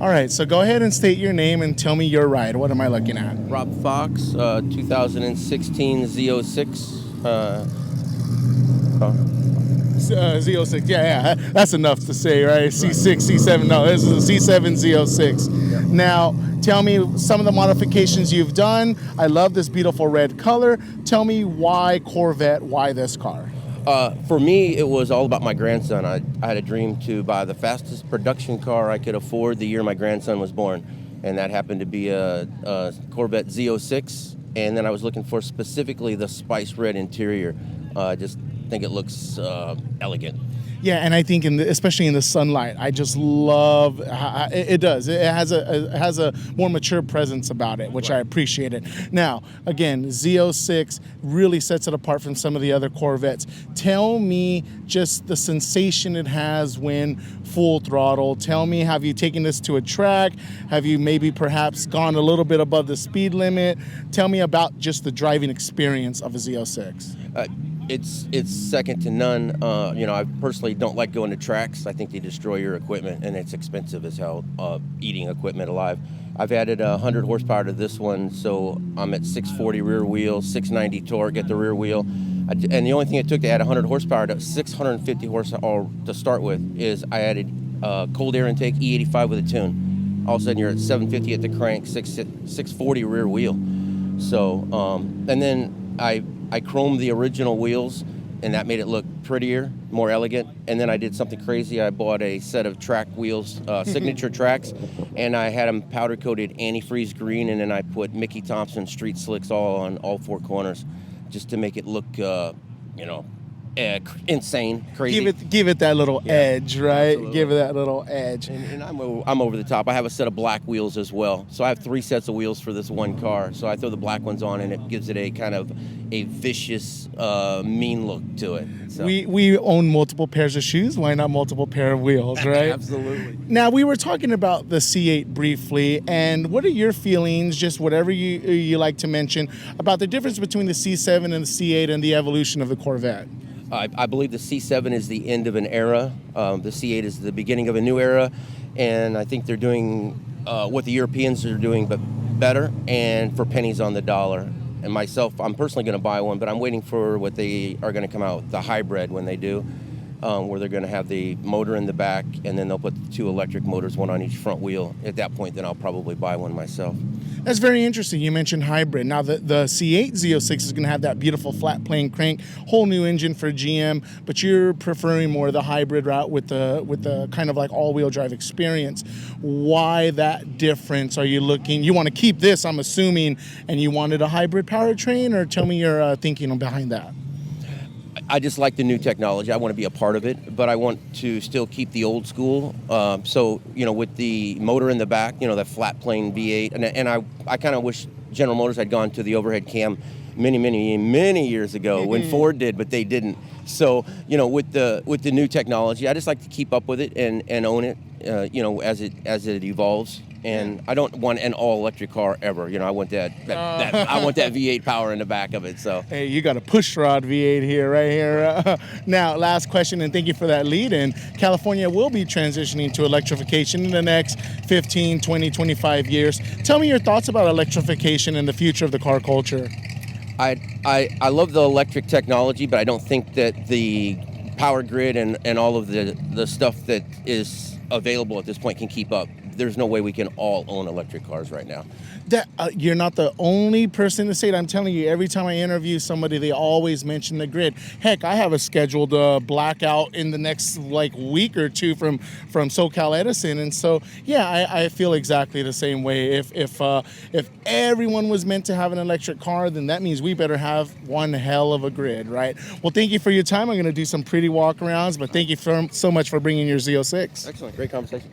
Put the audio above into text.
All right, so go ahead and state your name and tell me your ride. What am I looking at? Rob Fox, 2016 Z06. Z06, yeah, that's enough to say, right? C6, C7, no, this is a C7 Z06. Yeah. Now, tell me some of the modifications you've done. I love this beautiful red color. Tell me why Corvette, why this car? For me, it was all about my grandson. I had a dream to buy the fastest production car I could afford the year my grandson was born, and that happened to be a Corvette Z06. And then I was looking for specifically the spice red interior. Just think it looks elegant. Yeah, and I think especially in the sunlight, I just love it. Does it has a more mature presence about it, which I appreciate it. Now, again, Z06 really sets it apart from some of the other Corvettes. Tell me just the sensation it has when full throttle. Tell me, have you taken this to a track? Have you maybe perhaps gone a little bit above the speed limit? Tell me about just the driving experience of a Z06. It's second to none. I personally don't like going to tracks. I think they destroy your equipment, and it's expensive as hell, eating equipment alive. I've added 100 horsepower to this one, so I'm at 640 rear wheel, 690 torque at the rear wheel. And the only thing it took to add 100 horsepower to 650 horsepower to start with is I added cold air intake, E85 with a tune. All of a sudden, you're at 750 at the crank, 640 rear wheel. So, and then I chromed the original wheels, and that made it look prettier, more elegant. And then I did something crazy. I bought a set of track wheels, signature tracks, and I had them powder-coated antifreeze green, and then I put Mickey Thompson street slicks all on all four corners just to make it look, insane, crazy. Give it that little edge, right? Absolutely. Give it that little edge. And I'm over the top. I have a set of black wheels as well. So I have 3 sets of wheels for this one car. So I throw the black ones on, and it gives it a kind of a vicious, mean look to it. So. We own multiple pairs of shoes. Why not multiple pair of wheels, right? Absolutely. Now, we were talking about the C8 briefly, and what are your feelings, just whatever you like to mention, about the difference between the C7 and the C8 and the evolution of the Corvette? I believe the C7 is the end of an era. The C8 is the beginning of a new era, and I think they're doing what the Europeans are doing, but better and for pennies on the dollar. And myself, I'm personally going to buy one, but I'm waiting for what they are going to come out with, the hybrid, when they do, where they're going to have the motor in the back, and then they'll put the 2 electric motors, one on each front wheel. At that point, then I'll probably buy one myself. That's very interesting. You mentioned hybrid. Now, the C8 Z06 is going to have that beautiful flat plane crank, whole new engine for GM, but you're preferring more the hybrid route with the kind of like all-wheel drive experience. Why that difference? Are you want to keep this, I'm assuming, and you wanted a hybrid powertrain, or tell me your thinking behind that? I just like the new technology. I want to be a part of it, but I want to still keep the old school. So, with the motor in the back, that flat plane V8, and I kind of wish General Motors had gone to the overhead cam many years ago when Ford did, but they didn't. So, with the new technology, I just like to keep up with it and own it, as it evolves. And I don't want an all-electric car ever. I want that I want that V8 power in the back of it. So hey, you got a push rod V8 here, right here. Now, last question, and thank you for that lead-in. California will be transitioning to electrification in the next 15, 20, 25 years. Tell me your thoughts about electrification and the future of the car culture. I love the electric technology, but I don't think that the power grid and all of the stuff that is available at this point can keep up. There's no way we can all own electric cars right now. You're not the only person to say it. I'm telling you, every time I interview somebody, they always mention the grid. Heck, I have a scheduled blackout in the next week or two from SoCal Edison, and so yeah, I feel exactly the same way. If everyone was meant to have an electric car, then that means we better have one hell of a grid, right? Well, thank you for your time. I'm going to do some pretty walkarounds, but thank you so much for bringing your Z06. Excellent, great conversation.